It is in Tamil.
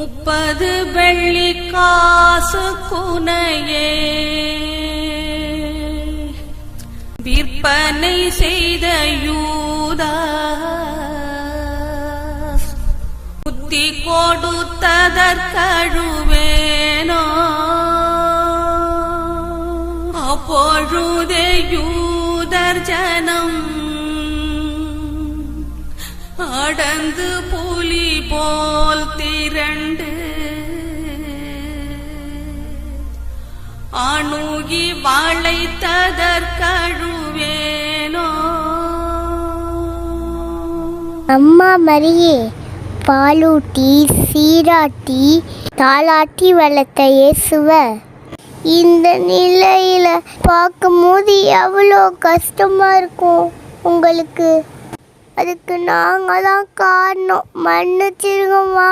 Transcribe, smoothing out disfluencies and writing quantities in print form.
30 வெள்ளி காசு குனையே விற்பனை செய்த யூதாஸ் புத்தி கொடுத்ததற்கழுவேனோ அப்பொழுதே யூதர் ஜனம் அடந்து புலி போல் திரண்டு அணுகி வளைத்ததற்கழுவேனோ. அம்மா மரியே, பாலூட்டி சீராட்டி தாளாட்டி வளர்த்த இயேசுவ இந்த நிலையில பார்க்கும்போது எவ்வளோ கஷ்டமா இருக்கும் உங்களுக்கு. அதுக்கு நாங்கள் தான் காரணம். மன்னிச்சிருங்கம்மா.